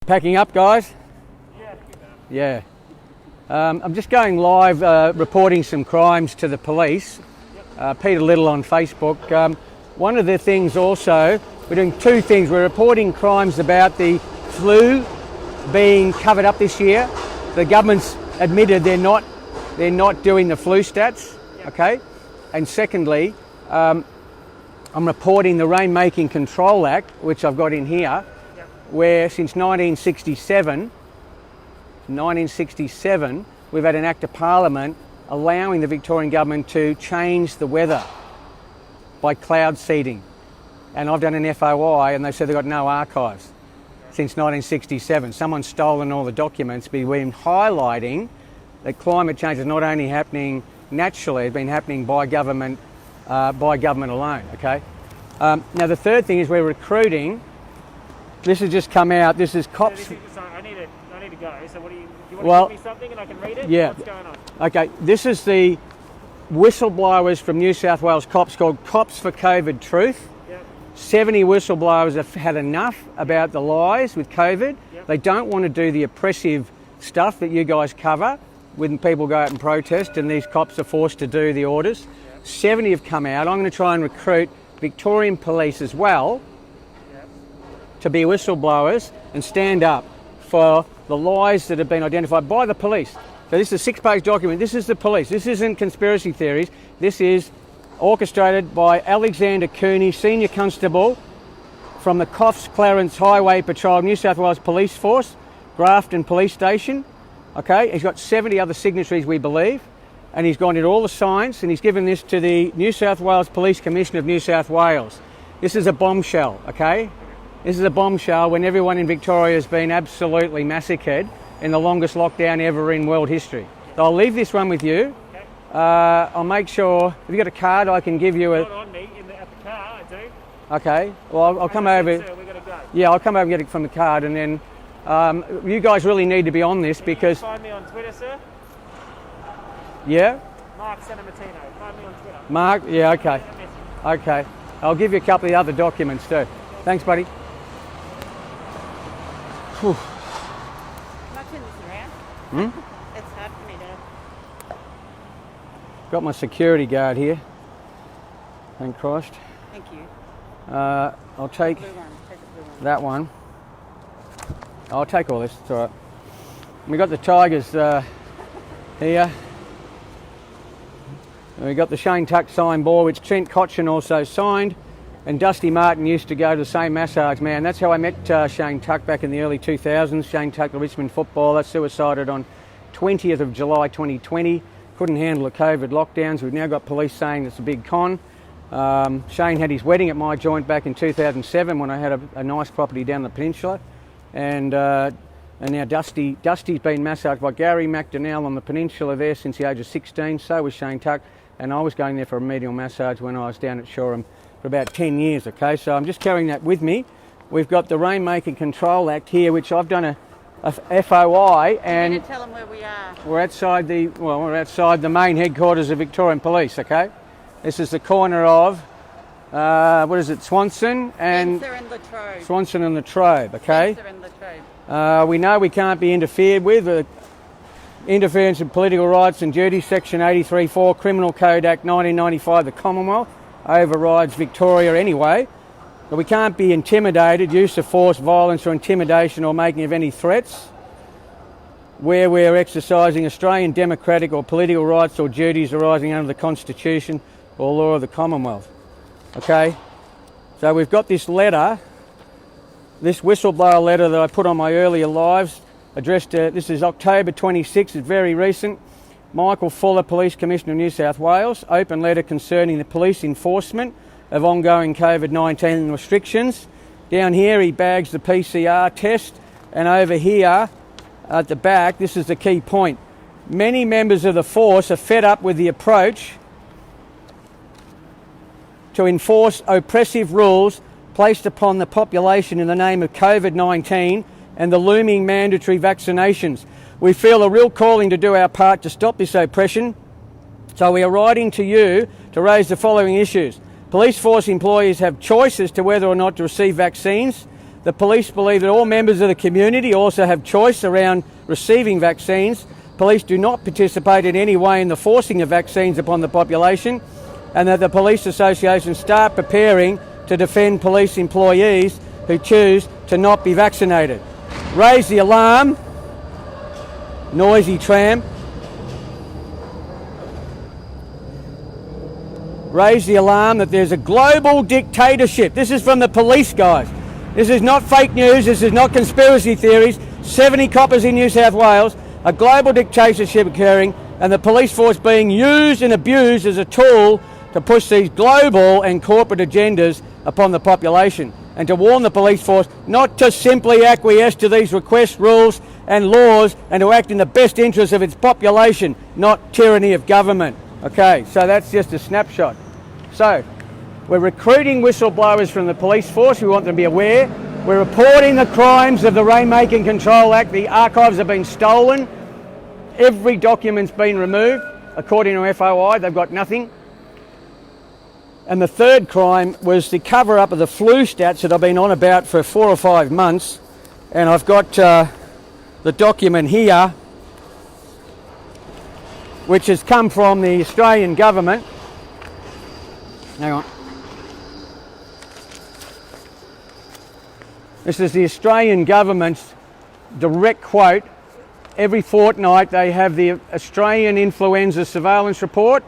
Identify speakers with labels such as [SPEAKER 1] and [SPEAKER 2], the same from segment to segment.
[SPEAKER 1] Packing up, guys? Yeah. I'm just going live reporting some crimes to the police. Peter Little on Facebook. One of the things also, we're doing two things. We're reporting crimes about the flu being covered up this year. The government's admitted they're not doing the flu stats, okay? And secondly, I'm reporting the Rainmaking Control Act, which I've got in here, where since 1967, we've had an Act of Parliament allowing the Victorian government to change the weather by cloud seeding. And I've done an FOI and they said they've got no archives since 1967. Someone's stolen all the documents, but we've been highlighting that climate change is not only happening naturally, it's been happening by government alone, okay? Now the third thing is we're recruiting. This has just come out. This is cops.
[SPEAKER 2] Sorry, I need to go. So what do you want to give me something and I can read it?
[SPEAKER 1] Yeah.
[SPEAKER 2] What's going on?
[SPEAKER 1] Okay, this is the whistleblowers from New South Wales Cops called Cops for COVID Truth.
[SPEAKER 2] Yep.
[SPEAKER 1] 70 whistleblowers have had enough about the lies with COVID.
[SPEAKER 2] Yep.
[SPEAKER 1] They don't want to do the oppressive stuff that you guys cover when people go out and protest and these cops are forced to do the orders. Yep. 70 have come out. I'm going to try and recruit Victorian police as well to be whistleblowers and stand up for the lies that have been identified by the police. So this is a 6-page document. This is the police. This isn't conspiracy theories. This is orchestrated by Alexander Cooney, Senior Constable from the Coffs Clarence Highway Patrol, New South Wales Police Force, Grafton Police Station. Okay, he's got 70 other signatories, we believe, and he's gone into all the science and he's given this to the New South Wales Police Commission of New South Wales. This is a bombshell, okay? This is a bombshell when everyone in Victoria has been absolutely massacred in the longest lockdown ever in world history. So I'll leave this one with you.
[SPEAKER 2] Okay.
[SPEAKER 1] I'll make sure, have you got a card I can give you?
[SPEAKER 2] Not on me, at the car, I do.
[SPEAKER 1] Okay, well I'll come over.
[SPEAKER 2] Sir, we've got to go.
[SPEAKER 1] Yeah, I'll come over and get it from the card and then you guys really need to be on this because...
[SPEAKER 2] Find me on Twitter, sir.
[SPEAKER 1] Yeah?
[SPEAKER 2] Mark Santamartino. Find me on Twitter.
[SPEAKER 1] Mark? Yeah, okay. Okay. I'll give you a couple of the other documents too. Thanks, buddy. Whew.
[SPEAKER 3] Can I turn this around? It's hard for me to...
[SPEAKER 1] Got my security guard here. Thank Christ.
[SPEAKER 3] Thank you.
[SPEAKER 1] I'll take
[SPEAKER 3] Blue one. Take the blue one.
[SPEAKER 1] that one. I'll take all this, it's all right. We got the Tigers here. We got the Shane Tuck signed ball, which Trent Cotchin also signed. And Dusty Martin used to go to the same massage, man. That's how I met Shane Tuck back in the early 2000s. Shane Tuck, the Richmond footballer, suicided on 20th of July 2020. Couldn't handle the COVID lockdowns. We've now got police saying it's a big con. Shane had his wedding at my joint back in 2007 when I had a nice property down the peninsula. And now Dusty's been massaged by Gary McDonnell on the peninsula there since the age of 16. So was Shane Tuck. And I was going there for a medial massage when I was down at Shoreham for about 10 years, okay? So I'm just carrying that with me. We've got the Rainmaking Control Act here, which I've done a FOI, and
[SPEAKER 3] Can you tell them where we are?
[SPEAKER 1] we're outside the main headquarters of Victorian Police, okay? This is the corner of, what is it, Swanson and...
[SPEAKER 3] Spencer and Latrobe.
[SPEAKER 1] Swanson and Latrobe, okay?
[SPEAKER 3] Spencer and Latrobe.
[SPEAKER 1] We know we can't be interfered with. Interference in political rights and duties, Section 83.4, Criminal Code Act 1995, the Commonwealth, overrides Victoria anyway. But we can't be intimidated, use of force, violence or intimidation or making of any threats where we're exercising Australian democratic or political rights or duties arising under the Constitution or law of the Commonwealth. Okay? So we've got this letter, this whistleblower letter that I put on my earlier lives, addressed to, this is October 26, it's very recent. Michael Fuller, Police Commissioner of New South Wales, open letter concerning the police enforcement of ongoing COVID-19 restrictions. Down here he bags the PCR test, and over here at the back, this is the key point. Many members of the force are fed up with the approach to enforce oppressive rules placed upon the population in the name of COVID-19 and the looming mandatory vaccinations. We feel a real calling to do our part to stop this oppression, so we are writing to you to raise the following issues. Police force employees have choices to whether or not to receive vaccines. The police believe that all members of the community also have choice around receiving vaccines. Police do not participate in any way in the forcing of vaccines upon the population, and that the police association start preparing to defend police employees who choose to not be vaccinated. Raise the alarm, noisy tram. Raise the alarm that there's a global dictatorship. This is from the police, guys. This is not fake news, this is not conspiracy theories. 70 coppers in New South Wales, a global dictatorship occurring, and the police force being used and abused as a tool to push these global and corporate agendas upon the population, and to warn the police force not to simply acquiesce to these requests, rules and laws, and to act in the best interest of its population, not tyranny of government. Okay, so that's just a snapshot. So, we're recruiting whistleblowers from the police force. We want them to be aware. We're reporting the crimes of the Rainmaking Control Act. The archives have been stolen. Every document's been removed. According to FOI, they've got nothing. And the third crime was the cover-up of the flu stats that I've been on about for 4 or 5 months. And I've got the document here, which has come from the Australian government. Hang on. This is the Australian government's direct quote. Every fortnight they have the Australian influenza surveillance report.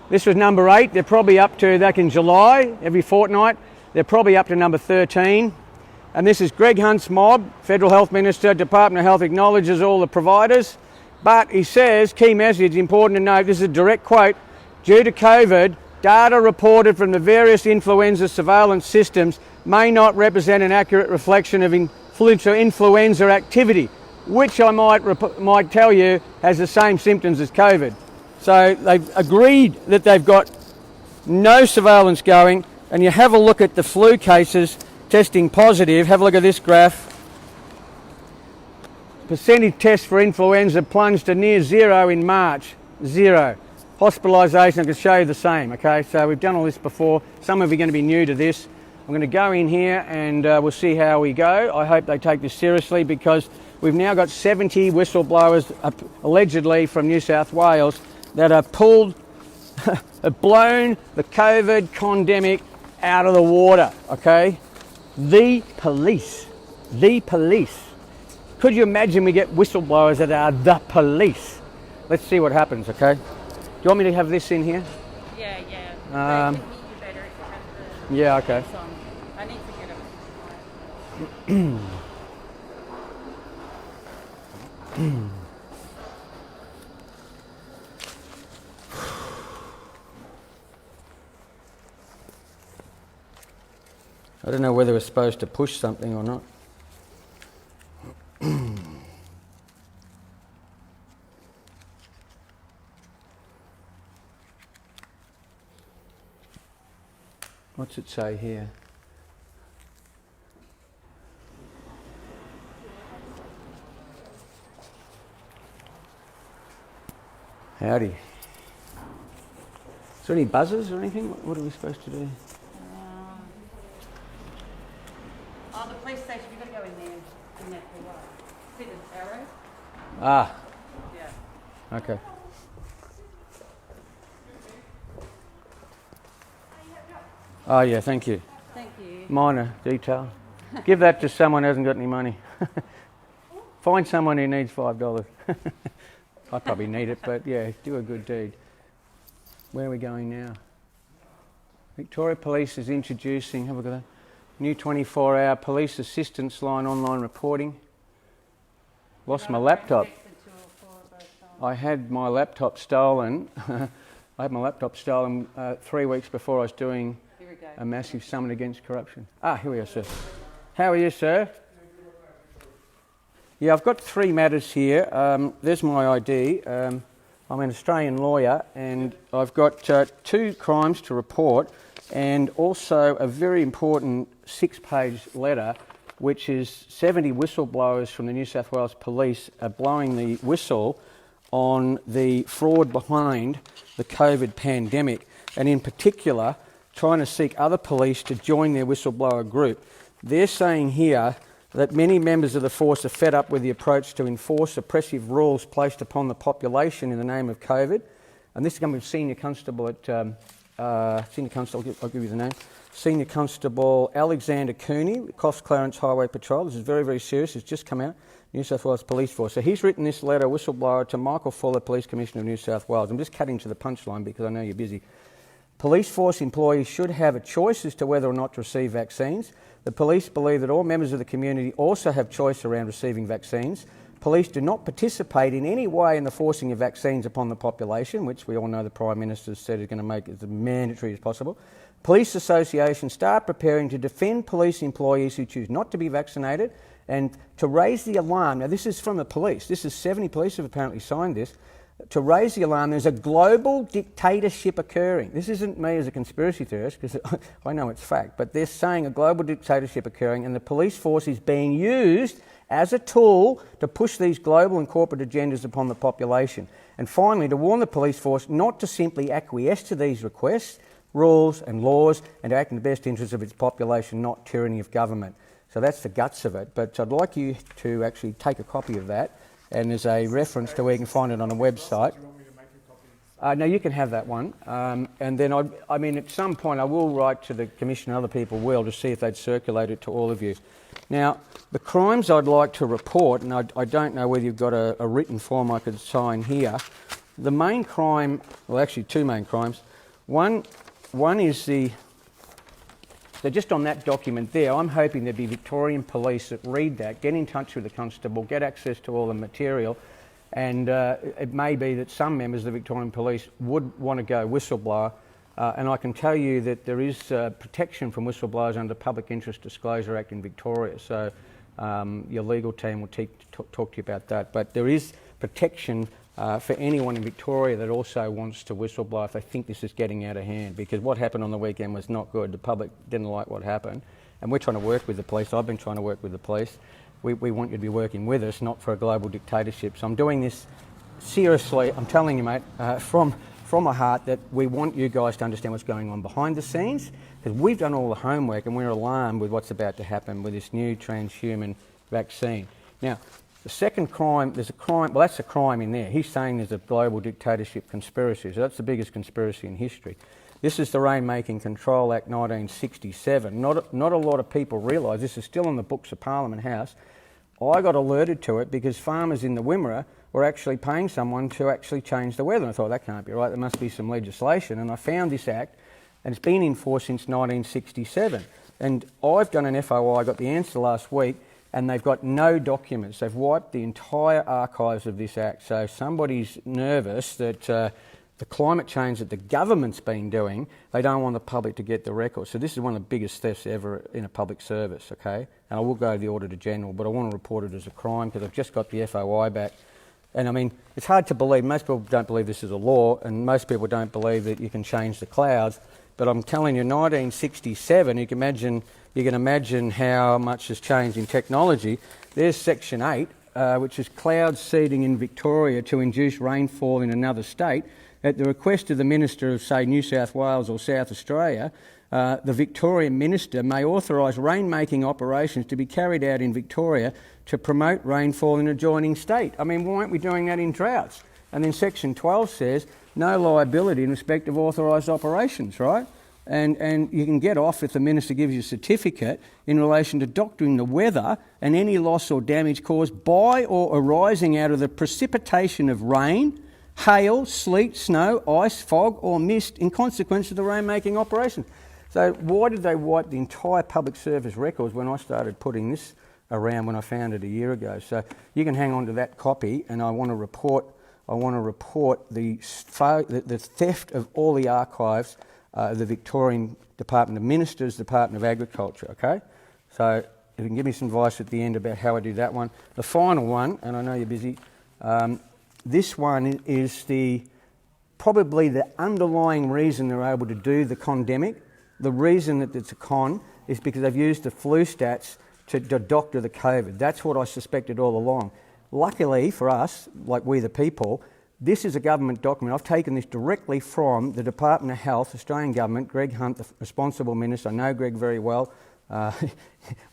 [SPEAKER 1] This was number 8. They're probably up to, back in July, every fortnight, they're probably up to number 13. And this is Greg Hunt's mob. Federal Health Minister, Department of Health acknowledges all the providers. But he says, key message, important to note, this is a direct quote, due to COVID, data reported from the various influenza surveillance systems may not represent an accurate reflection of influenza activity, which I might tell you has the same symptoms as COVID. So they've agreed that they've got no surveillance going, and you have a look at the flu cases testing positive. Have a look at this graph. Percentage tests for influenza plunged to near 0 in March. 0. Hospitalisation, I can show you the same, okay? So we've done all this before. Some of you are going to be new to this. I'm going to go in here and we'll see how we go. I hope they take this seriously, because we've now got 70 whistleblowers allegedly from New South Wales that have have blown the COVID pandemic out of the water, okay? The police. Could you imagine we get whistleblowers that are the police? Let's see what happens, okay? Do you want me to have this in here?
[SPEAKER 3] Yeah.
[SPEAKER 1] Um,
[SPEAKER 3] They can meet you better if you have the
[SPEAKER 1] Yeah, okay.
[SPEAKER 3] on. I need to get a
[SPEAKER 1] I don't know whether we're supposed to push something or not. What's it say here? Howdy. Is there any buzzers or anything? What are we supposed to do?
[SPEAKER 3] Oh, the police station. You've got to go in there and that way. See the arrow?
[SPEAKER 1] Ah,
[SPEAKER 3] Yeah.
[SPEAKER 1] okay. Oh yeah, thank you.
[SPEAKER 3] Thank you.
[SPEAKER 1] Minor detail. Give that to someone who hasn't got any money. Find someone who needs $5. I probably need it, but yeah, do a good deed. Where are we going now? Victoria Police is introducing, have a look at that, new 24-hour police assistance line online reporting. Lost my laptop. I had my laptop stolen. I had my laptop stolen 3 weeks before I was doing a massive summit against corruption. Ah, here we are, sir. How are you, sir? Yeah, I've got 3 matters here. There's my ID. I'm an Australian lawyer, and I've got 2 crimes to report, and also a very important 6-page letter, which is 70 whistleblowers from the New South Wales Police are blowing the whistle on the fraud behind the COVID pandemic, and in particular trying to seek other police to join their whistleblower group. they're saying here that many members of the force are fed up with the approach to enforce oppressive rules placed upon the population in the name of COVID. And this is coming from Senior Constable at, Senior Constable, I'll give you the name, Senior Constable Alexander Cooney, Coffs Clarence Highway Patrol. This is very, very serious. It's just come out. New South Wales Police Force. So he's written this letter, whistleblower, to Michael Fuller, Police Commissioner of New South Wales. I'm just cutting to the punchline because I know you're busy. Police force employees should have a choice as to whether or not to receive vaccines. The police believe that all members of the community also have choice around receiving vaccines. Police do not participate in any way in the forcing of vaccines upon the population, which we all know the Prime Minister said is going to make it as mandatory as possible. Police associations start preparing to defend police employees who choose not to be vaccinated and to raise the alarm. Now, this is from the police. This is 70 police have apparently signed this. To raise the alarm, there's a global dictatorship occurring. This isn't me as a conspiracy theorist, because I know it's fact, but they're saying a global dictatorship occurring, and the police force is being used as a tool to push these global and corporate agendas upon the population. And finally, to warn the police force not to simply acquiesce to these requests, rules and laws, and to act in the best interests of its population, not tyranny of government. So that's the guts of it. But I'd like you to actually take a copy of that, and there's a reference to where you can find it on a website. No, you can have that one. And then, I mean, at some point I will write to the Commission, and other people will, to see if they'd circulate it to all of you. Now, the crimes I'd like to report, and I don't know whether you've got a written form I could sign here. The main crime, well, actually two main crimes. One is so just on that document there, I'm hoping there'd be Victorian police that read that, get in touch with the constable, get access to all the material, and it may be that some members of the Victorian police would want to go whistleblower, and I can tell you that there is protection from whistleblowers under the Public Interest Disclosure Act in Victoria, so your legal team will talk to you about that. But there is protection for anyone in Victoria that also wants to whistleblow if they think this is getting out of hand, because what happened on the weekend was not good. The public didn't like what happened, and we're trying to work with the police. I've been trying to work with the police. We want you to be working with us, not for a global dictatorship. So I'm doing this seriously. I'm telling you, mate, from my heart, that we want you guys to understand what's going on behind the scenes, because we've done all the homework and we're alarmed with what's about to happen with this new transhuman vaccine. Now, the second crime, there's a crime, well, that's a crime in there. He's saying there's a global dictatorship conspiracy, so that's the biggest conspiracy in history. This is the Rainmaking Control Act 1967. Not a lot of people realise this is still in the books of Parliament House. I got alerted to it because farmers in the Wimmera were actually paying someone to actually change the weather. And I thought, that can't be right, there must be some legislation. And I found this act, and it's been in force since 1967. And I've done an FOI, I got the answer last week, and they've got no documents. They've wiped the entire archives of this act. So if somebody's nervous that the climate change that the government's been doing, they don't want the public to get the records. So this is one of the biggest thefts ever in a public service, okay? And I will go to the Auditor General, but I want to report it as a crime because I've just got the FOI back. And I mean, it's hard to believe. Most people don't believe this is a law, and most people don't believe that you can change the clouds. But I'm telling you, 1967, you can imagine how much has changed in technology. There's Section 8, which is cloud seeding in Victoria to induce rainfall in another state. At the request of the Minister of, say, New South Wales or South Australia, the Victorian Minister may authorise rain-making operations to be carried out in Victoria to promote rainfall in an adjoining state. I mean, why aren't we doing that in droughts? And then Section 12 says no liability in respect of authorised operations, right? And you can get off if the Minister gives you a certificate in relation to doctoring the weather and any loss or damage caused by or arising out of the precipitation of rain, hail, sleet, snow, ice, fog or mist in consequence of the rain-making operation. So why did they wipe the entire public service records when I started putting this around when I found it a year ago? So you can hang on to that copy, and I want to report the theft of all the archives the Victorian Department of Ministers, Department of Agriculture, okay? So if you can give me some advice at the end about how I do that one. The final one, and I know you're busy, this one is probably the underlying reason they're able to do the condemic. The reason that it's a con is because they've used the flu stats to doctor the COVID. That's what I suspected all along. Luckily for us, like we the people, this is a government document. I've taken this directly from the Department of Health, Australian Government, Greg Hunt, the responsible minister. I know Greg very well.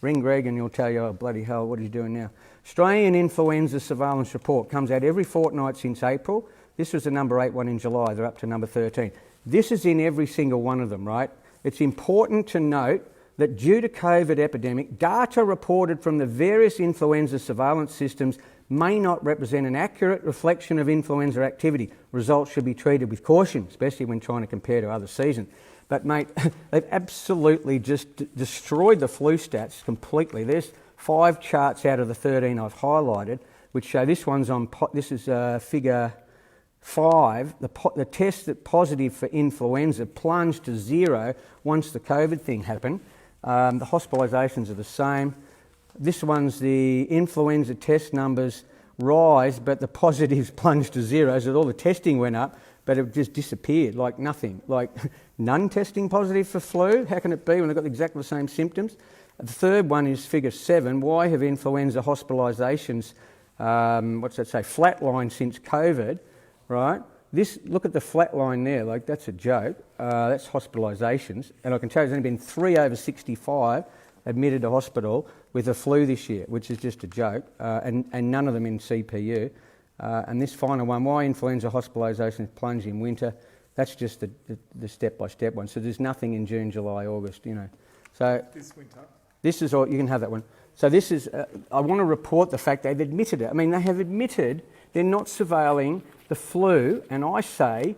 [SPEAKER 1] Ring Greg and he'll tell you, oh, bloody hell, what he's doing now. Australian Influenza Surveillance Report comes out every fortnight since April. This was the number 8 one in July. They're up to number 13. This is in every single one of them, right? It's important to note that due to COVID epidemic, data reported from the various influenza surveillance systems may not represent an accurate reflection of influenza activity. Results should be treated with caution, especially when trying to compare to other seasons. But mate, they've absolutely just destroyed the flu stats completely. There's 5 charts out of the 13 I've highlighted, which show this one's on, this is figure 5. The test that positive for influenza plunged to 0 once the COVID thing happened. The hospitalisations are the same. This one's the influenza test numbers rise, but the positives plunged to 0, so all the testing went up, but it just disappeared like nothing. Like none testing positive for flu. How can it be when they've got exactly the same symptoms? The third one is figure 7. Why have influenza hospitalisations, flatlined since COVID, right? Look at the flat line there, like that's a joke. That's hospitalisations. And I can tell you there's only been 3 over 65 admitted to hospital with the flu this year, which is just a joke, and none of them in CPU. And this final one, why influenza hospitalisations plunge in winter, that's just the step-by-step one. So there's nothing in June, July, August, you know. So
[SPEAKER 2] this winter.
[SPEAKER 1] This is all, you can have that one. So this is, I want to report the fact they've admitted it. I mean, they have admitted they're not surveilling the flu, and I say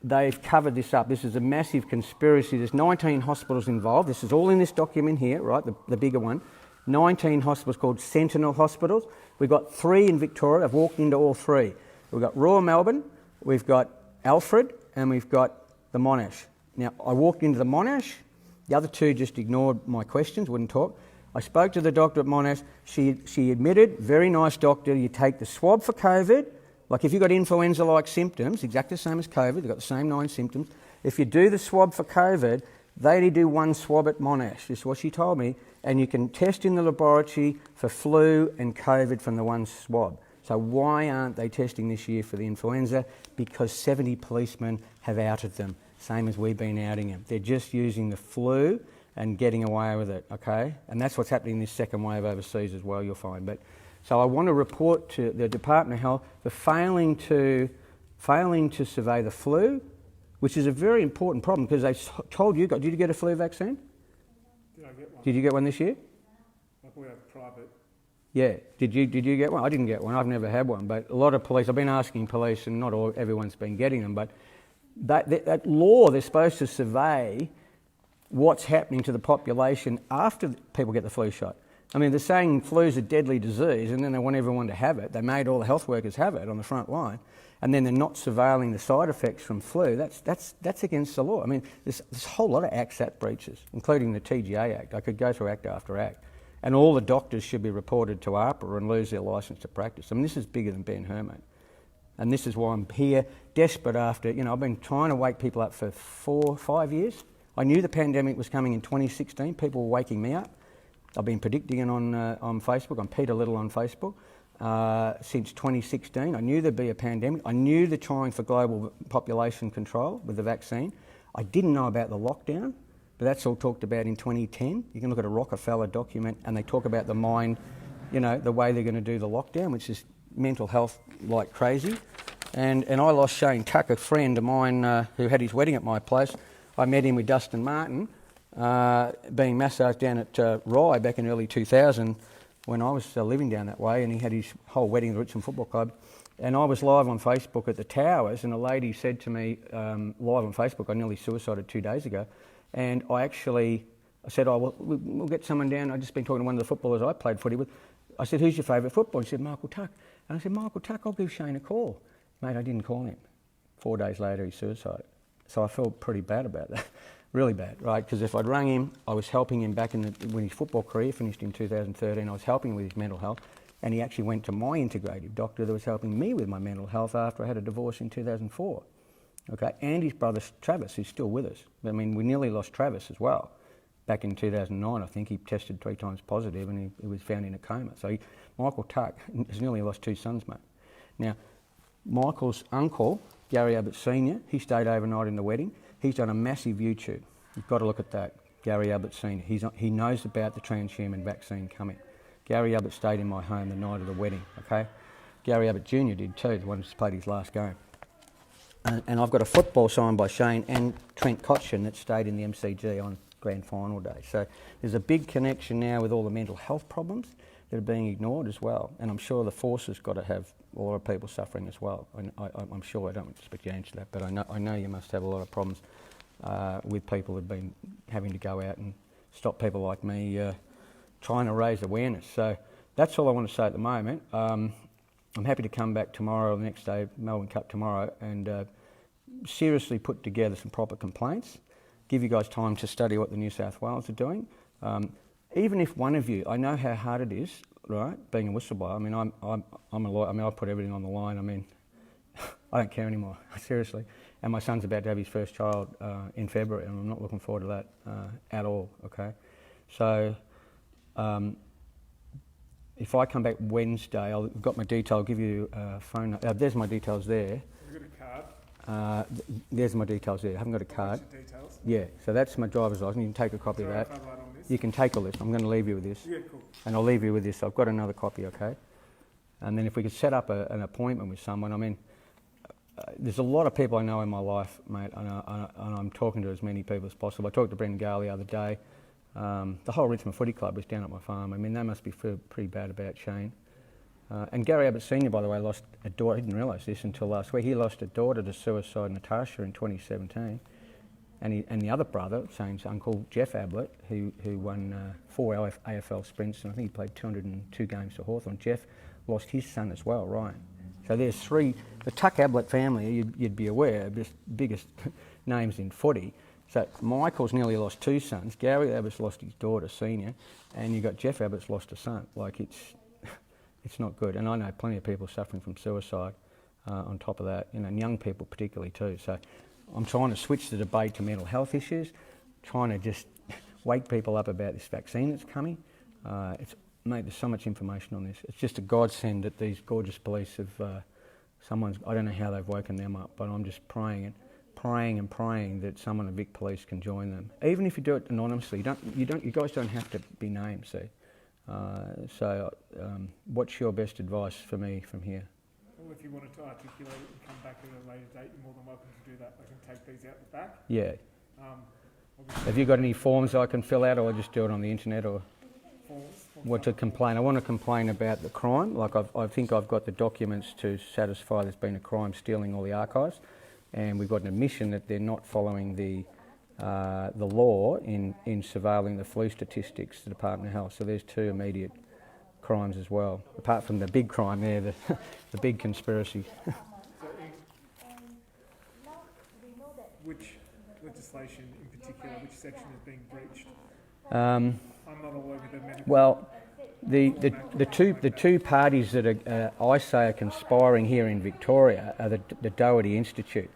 [SPEAKER 1] they've covered this up. This is a massive conspiracy. There's 19 hospitals involved. This is all in this document here, right, the bigger one. 19 hospitals called Sentinel hospitals. We've got 3 in Victoria. I've walked into all 3. We've got Royal Melbourne, we've got Alfred, and we've got the Monash. Now, I walked into the Monash. The other 2 just ignored my questions, wouldn't talk. I spoke to the doctor at Monash. She admitted, very nice doctor, you take the swab for COVID. Like if you've got influenza-like symptoms, exactly the same as COVID, they've got the same 9 symptoms. If you do the swab for COVID, they only do 1 swab at Monash, is what she told me, and you can test in the laboratory for flu and COVID from the 1 swab. So why aren't they testing this year for the influenza? Because 70 policemen have outed them, same as we've been outing them. They're just using the flu and getting away with it, okay? And that's what's happening in this second wave overseas as well, you'll find. But so I want to report to the Department of Health for failing to survey the flu, which is a very important problem because they told you, did you get a flu vaccine?
[SPEAKER 2] Did I get one?
[SPEAKER 1] Did you get one this year?
[SPEAKER 2] Like we have private.
[SPEAKER 1] Yeah. Did you get one? I didn't get one. I've never had one. But a lot of police, I've been asking police, and not everyone's been getting them, but that law, they're supposed to survey what's happening to the population after people get the flu shot. I mean, they're saying flu's a deadly disease, and then they want everyone to have it. They made all the health workers have it on the front line, and then they're not surveilling the side effects from flu. That's against the law. I mean, there's a whole lot of acts that breaches, including the TGA Act. I could go through act after act. And all the doctors should be reported to AHPRA and lose their licence to practice. I mean, this is bigger than Ben-Hur, mate. And this is why I'm here, desperate after, I've been trying to wake people up for 4 or 5 years. I knew the pandemic was coming in 2016. People were waking me up. I've been predicting it on Facebook. I'm Peter Little on Facebook since 2016. I knew there'd be a pandemic. I knew they're trying for global population control with the vaccine. I didn't know about the lockdown, but that's all talked about in 2010. You can look at a Rockefeller document and they talk about the mind, the way they're going to do the lockdown, which is mental health like crazy. And I lost Shane Tuck, a friend of mine who had his wedding at my place. I met him with Dustin Martin, being massaged down at Rye back in early 2000 when I was living down that way, and he had his whole wedding at the Richmond Football Club. And I was live on Facebook at the Towers, and a lady said to me, live on Facebook, I nearly suicided 2 days ago, and I said, we'll get someone down. I'd just been talking to one of the footballers I played footy with. I said, who's your favourite footballer? He said, Michael Tuck. And I said, Michael Tuck, I'll give Shane a call. Mate, I didn't call him. 4 days later, he suicided. So I felt pretty bad about that, really bad, right? Because if I'd rung him, I was helping him back when his football career finished in 2013, I was helping him with his mental health, and he actually went to my integrative doctor that was helping me with my mental health after I had a divorce in 2004, okay? And his brother Travis, who's still with us. I mean, we nearly lost Travis as well. Back in 2009, I think he tested 3 times positive and he was found in a coma. So Michael Tuck has nearly lost 2 sons, mate. Now, Michael's uncle, Gary Abbott Sr., he stayed overnight in the wedding. He's done a massive YouTube. You've got to look at that. Gary Ablett Senior. He knows about the transhuman vaccine coming. Gary Ablett stayed in my home the night of the wedding, okay? Gary Ablett Jr. did too, the one who's played his last game. And I've got a football signed by Shane and Trent Cotchin that stayed in the MCG on grand final day. So there's a big connection now with all the mental health problems that are being ignored as well. And I'm sure the force has got to have a lot of people suffering as well. I'm sure, I don't expect you to answer that, but I know you must have a lot of problems with people who've been having to go out and stop people like me trying to raise awareness. So that's all I want to say at the moment. I'm happy to come back tomorrow or the next day, Melbourne Cup tomorrow, and seriously put together some proper complaints, give you guys time to study what the New South Wales are doing. Even if one of you, I know how hard it is, right, being a whistleblower. I mean, I'm a lawyer. I mean, I put everything on the line. I mean, I don't care anymore, seriously. And my son's about to have his first child in February, and I'm not looking forward to that at all, okay? So if I come back Wednesday, I've got my detail, I'll give you a phone number. There's my details there.
[SPEAKER 2] Have you got a card?
[SPEAKER 1] There's my details there. I haven't got a card.
[SPEAKER 2] Your details?
[SPEAKER 1] Yeah, so that's my driver's license. You can take a copy of that. You can take all this. I'm going to leave you with this.
[SPEAKER 2] Yeah, cool.
[SPEAKER 1] And I'll leave you with this. I've got another copy, okay? And then if we could set up an appointment with someone, I mean, there's a lot of people I know in my life, mate, and I'm talking to as many people as possible. I talked to Brendan Gale the other day. The whole Richmond Footy Club was down at my farm. I mean, they must be pretty bad about Shane. And Gary Ablett Senior, by the way, lost a daughter. I didn't realise this until last week. He lost a daughter to suicide, Natasha, in 2017. And the other brother, Shane's uncle, Jeff Ablett, who won 4 AFL sprints, and I think he played 202 games for Hawthorn. Jeff lost his son as well, Ryan. So there's three. The Tuck Ablett family, you'd be aware, are the biggest names in footy. So Michael's nearly lost 2 sons. Gary Ablett's lost his daughter, Senior, and you got Jeff Ablett's lost a son. Like, it's not good. And I know plenty of people suffering from suicide on top of that, and young people particularly too. So I'm trying to switch the debate to mental health issues, trying to just wake people up about this vaccine that's coming. Mate, there's so much information on this. It's just a godsend that these gorgeous police have, I don't know how they've woken them up, but I'm just praying that someone at Vic Police can join them. Even if you do it anonymously, you guys don't have to be named, see. What's your best advice for me from here?
[SPEAKER 2] Well, if you wanted to articulate it and come back at a later date, you're more than welcome to do that. I can take these out the back.
[SPEAKER 1] Yeah. Have you got any forms I can fill out, or just do it on the internet, or what to complain? I want to complain about the crime. Like, I think I've got the documents to satisfy there's been a crime stealing all the archives, and we've got an admission that they're not following the law in surveilling the flu statistics, the Department of Health. So there's 2 immediate crimes as well, apart from the big crime there, the big conspiracy.
[SPEAKER 2] Which legislation in particular, which section is being breached? I'm not all over the medical.
[SPEAKER 1] Well, the two parties that I say are conspiring here in Victoria are the Doherty Institute.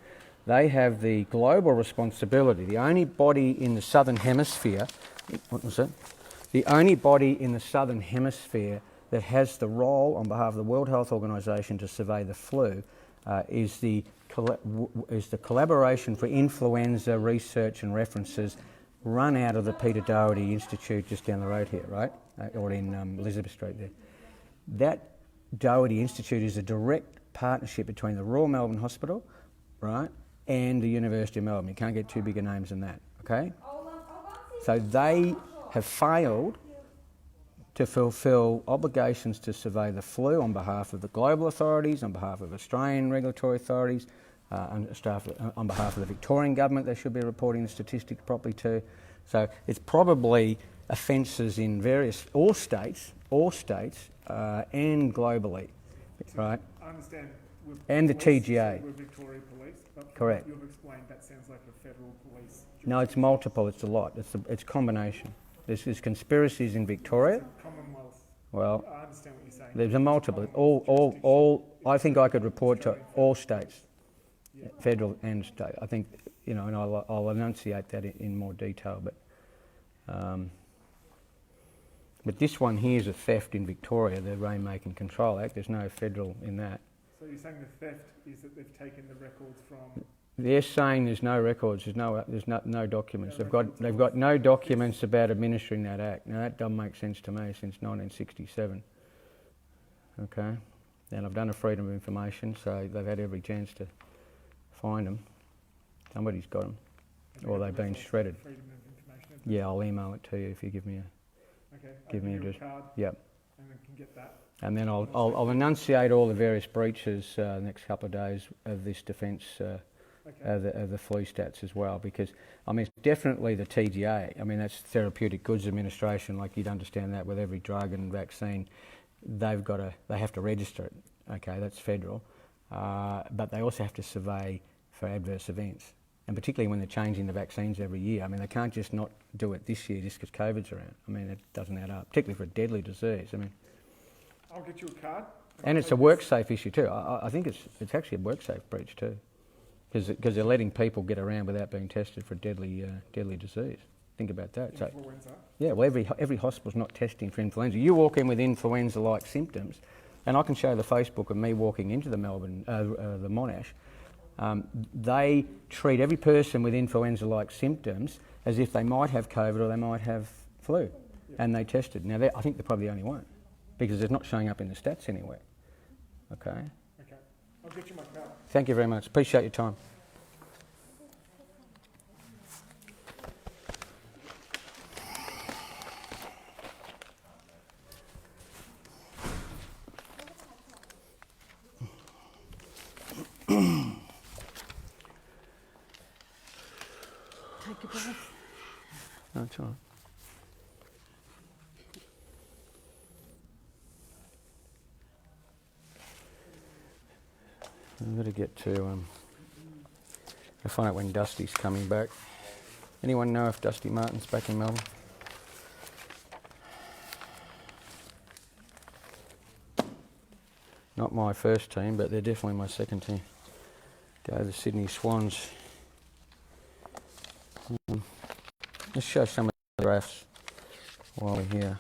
[SPEAKER 1] They have the global responsibility. The only body in the Southern Hemisphere, the only body in the Southern Hemisphere that has the role on behalf of the World Health Organisation to survey the flu is the Collaboration for Influenza Research and References, run out of the Peter Doherty Institute just down the road here, right? Or in Elizabeth Street there. That Doherty Institute is a direct partnership between the Royal Melbourne Hospital, right, and the University of Melbourne. You can't get too big a names than that, okay? So they have failed to fulfil obligations to survey the flu on behalf of the global authorities, on behalf of Australian regulatory authorities, on behalf of the Victorian government. They should be reporting the statistics properly too. So it's probably offences in all states and globally, right?
[SPEAKER 2] I understand.
[SPEAKER 1] And the TGA.
[SPEAKER 2] We're Victoria Police, but
[SPEAKER 1] correct.
[SPEAKER 2] You've explained that sounds like a federal police.
[SPEAKER 1] No, it's multiple. It's a lot. It's a combination. There's conspiracies in Victoria.
[SPEAKER 2] Commonwealth.
[SPEAKER 1] Well,
[SPEAKER 2] I understand what you're saying.
[SPEAKER 1] There's a multiple. All. I think I could report to all states, federal and state. I think, and I'll enunciate that in more detail. But this one here is a theft in Victoria, the Rainmaking and Control Act. There's no federal in that.
[SPEAKER 2] So you're saying the theft is that they've taken the records from
[SPEAKER 1] They're saying there's no records, there's no documents. They've got no documents about administering that act. Now that doesn't make sense to me since 1967. Okay, and I've done a freedom of information, so they've had every chance to find them. Somebody's got them, or they've been shredded.
[SPEAKER 2] Freedom of information.
[SPEAKER 1] Yeah, I'll email it to you if you give me a
[SPEAKER 2] a card.
[SPEAKER 1] Yep.
[SPEAKER 2] And then can get that.
[SPEAKER 1] And then I'll enunciate all the various breaches the next couple of days of this defence. Of the flu stats as well, because I mean it's definitely the TGA. I mean that's Therapeutic Goods Administration, like you'd understand that with every drug and vaccine, they have to register it. Okay, that's federal, but they also have to survey for adverse events, and particularly when they're changing the vaccines every year. I mean they can't just not do it this year just because COVID's around. I mean it doesn't add up, particularly for a deadly disease. I mean,
[SPEAKER 2] I'll get you a card.
[SPEAKER 1] And it's a work safe issue too. I think it's actually a work safe breach too. Because they're letting people get around without being tested for deadly disease. Think about that. So,
[SPEAKER 2] Influenza.
[SPEAKER 1] yeah, well, every hospital's not testing for influenza. You walk in with influenza-like symptoms, and I can show the Facebook of me walking into the the Monash. They treat every person with influenza-like symptoms as if they might have COVID or they might have flu, and they tested. Now, I think they're probably the only one, because it's not showing up in the stats anywhere. Okay.
[SPEAKER 2] Okay. I'll get you my card.
[SPEAKER 1] Thank you very much. Appreciate your time.
[SPEAKER 3] Take a breath.
[SPEAKER 1] That's all right. I've got to get to find out when Dusty's coming back. Anyone know if Dusty Martin's back in Melbourne? Not my first team, but they're definitely my second team. Go the Sydney Swans. Let's show some of the graphs while we're here.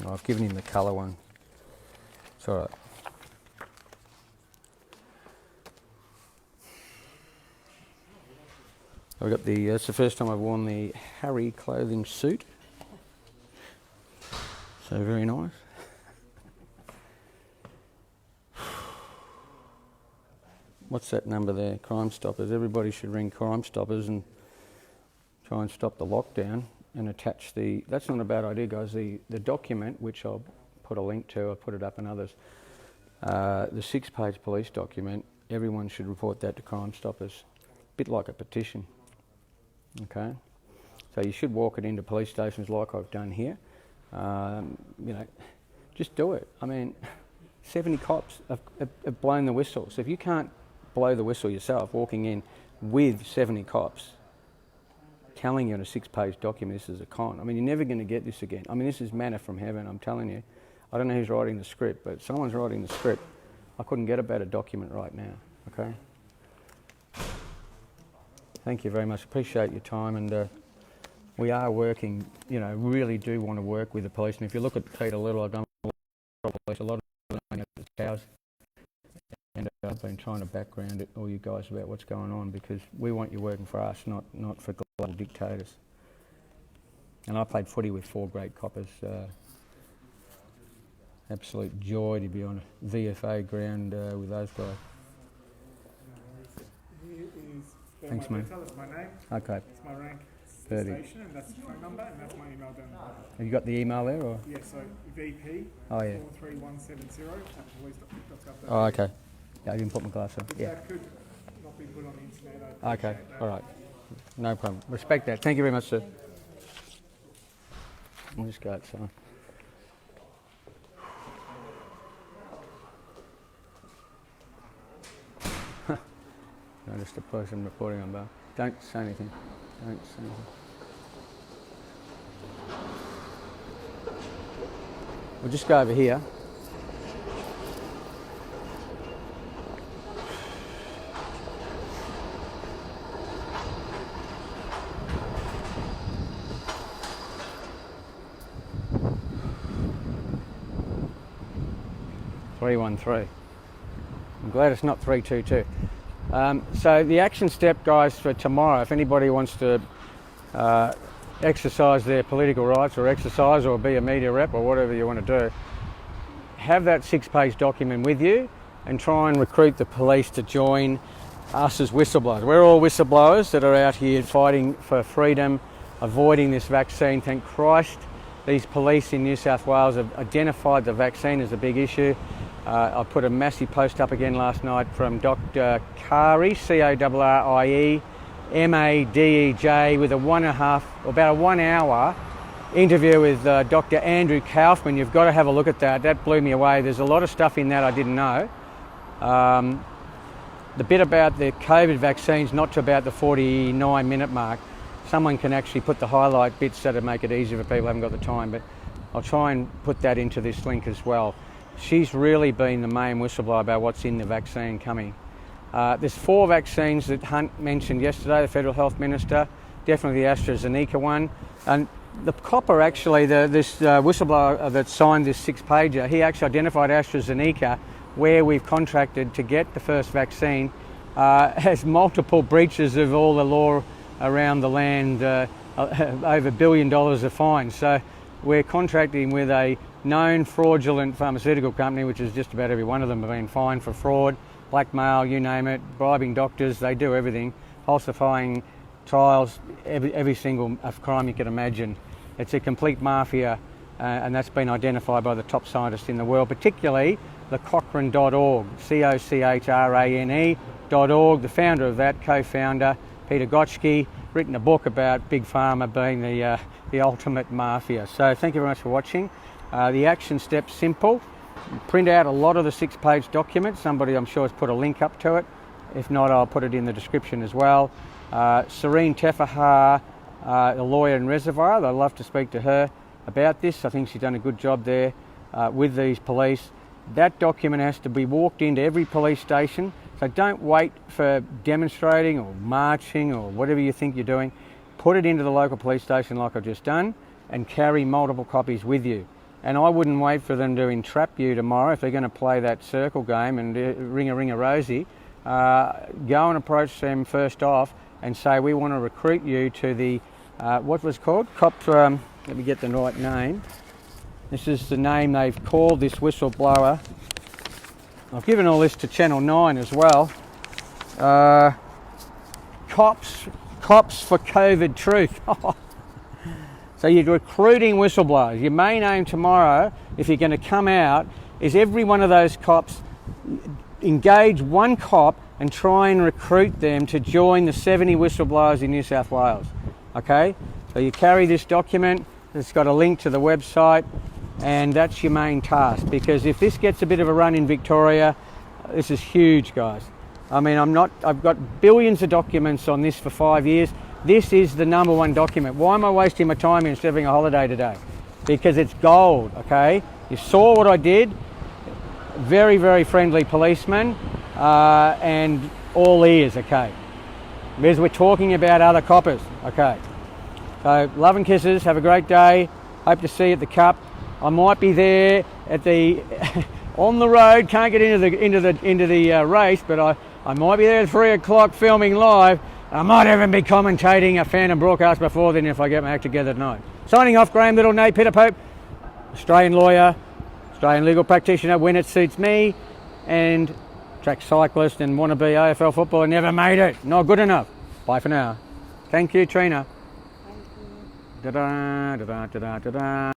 [SPEAKER 1] Oh, I've given him the colour one. It's all right. I've got it's the first time I've worn the Harry clothing suit. So very nice. What's that number there? Crime Stoppers. Everybody should ring Crime Stoppers and try and stop the lockdown and attach that's not a bad idea, guys, the document, which I'll put a link to, I'll put it up in others, the 6-page police document, everyone should report that to Crime Stoppers. A bit like a petition, okay? So you should walk it into police stations like I've done here. You know, just do it. I mean, 70 cops have blown the whistle. So if you can't blow the whistle yourself, walking in with 70 cops, telling you in a 6-page document this is a con. I mean, you're never going to get this again. I mean, this is manna from heaven, I'm telling you. I don't know who's writing the script, but someone's writing the script. I couldn't get a better document right now, okay? Thank you very much. Appreciate your time, and we are working, you know, really do want to work with the police. And if you look at Peter Little, I've done a lot of the towers, and I've been trying to background all you guys about what's going on, because we want you working for us, not for global dictators. And I played footy with 4 great coppers. Absolute joy to be on a VFA ground with those guys.
[SPEAKER 2] Here is
[SPEAKER 1] Thanks,
[SPEAKER 2] my
[SPEAKER 1] mate.
[SPEAKER 2] detail, that's my name,
[SPEAKER 1] Okay.
[SPEAKER 2] it's my rank,
[SPEAKER 1] Perfect.
[SPEAKER 2] station, and that's the phone number, and that's my email down the bottom.
[SPEAKER 1] Have you got the email there, or?
[SPEAKER 2] Yeah, so VP
[SPEAKER 1] Oh, yeah.
[SPEAKER 2] 43170 at police.gov.au.
[SPEAKER 1] Oh, okay. Yeah, I didn't put my glass on. Yeah.
[SPEAKER 2] That could not be put on the internet. I
[SPEAKER 1] Okay.
[SPEAKER 2] appreciate that.
[SPEAKER 1] All right. No problem. Respect that. Thank you very much, sir. We'll just go outside. Noticed a person reporting on bar. Don't say anything. Don't say anything. We'll just go over here. 313. I'm glad it's not 322. So the action step, guys, for tomorrow, if anybody wants to exercise their political rights or be a media rep or whatever you want to do, have that 6-page document with you and try and recruit the police to join us as whistleblowers. We're all whistleblowers that are out here fighting for freedom, avoiding this vaccine. Thank Christ these police in New South Wales have identified the vaccine as a big issue. I put a massive post up again last night from Dr. Kari, Corrie, MADEJ, with about a 1 hour interview with Dr. Andrew Kaufman. You've got to have a look at that. That blew me away. There's a lot of stuff in that I didn't know. The bit about the COVID vaccines, not to about the 49-minute mark. Someone can actually put the highlight bits so to make it easier for people who haven't got the time, but I'll try and put that into this link as well. She's really been the main whistleblower about what's in the vaccine coming. There's 4 vaccines that Hunt mentioned yesterday, the Federal Health Minister, definitely the AstraZeneca one. And the copper actually, this whistleblower that signed this 6-pager, he actually identified AstraZeneca, where we've contracted to get the first vaccine, has multiple breaches of all the law around the land, over $1 billion of fines. So we're contracting with a known fraudulent pharmaceutical company, which is just about every one of them have been fined for fraud, blackmail, you name it, bribing doctors, they do everything, falsifying trials, every single crime you can imagine. It's a complete mafia, and that's been identified by the top scientists in the world, particularly the Cochrane.org, COCHRANE.org, the founder of that, co-founder, Peter Gotchke, written a book about Big Pharma being the ultimate mafia. So thank you very much for watching. The action step's simple. Print out a lot of the 6-page document. Somebody I'm sure has put a link up to it. If not, I'll put it in the description as well. Serene Tefahar, a lawyer in Reservoir, I'd love to speak to her about this. I think she's done a good job there with these police. That document has to be walked into every police station. So don't wait for demonstrating or marching or whatever you think you're doing. Put it into the local police station like I've just done and carry multiple copies with you. And I wouldn't wait for them to entrap you tomorrow if they're going to play that circle game and ring a Rosie. Go and approach them first off and say, we want to recruit you to the, what was called? Let me get the right name. This is the name they've called this whistleblower. I've given all this to Channel 9 as well. Cops for COVID Truth. So you're recruiting whistleblowers. Your main aim tomorrow, if you're going to come out, is every one of those cops, engage one cop and try and recruit them to join the 70 whistleblowers in New South Wales. Okay? So you carry this document, it's got a link to the website, and that's your main task, because if this gets a bit of a run in Victoria, this is huge, guys. I mean, I've got billions of documents on this for 5 years. This is the #1 document. Why am I wasting my time here instead of having a holiday today? Because it's gold, okay? You saw what I did. Very, very friendly policeman, and all ears, okay? Because we're talking about other coppers, okay? So, love and kisses. Have a great day. Hope to see you at the Cup. I might be there at the on the road. Can't get into the race, but I might be there at 3 o'clock filming live. I might even be commentating a Phantom broadcast before then if I get my act together tonight. Signing off, Graham Little, Nate Peter Pope, Australian lawyer, Australian legal practitioner when it suits me, and track cyclist and wannabe AFL footballer. Never made it. Not good enough. Bye for now. Thank you, Trina. Thank you. Da-da, da-da, da-da, da-da.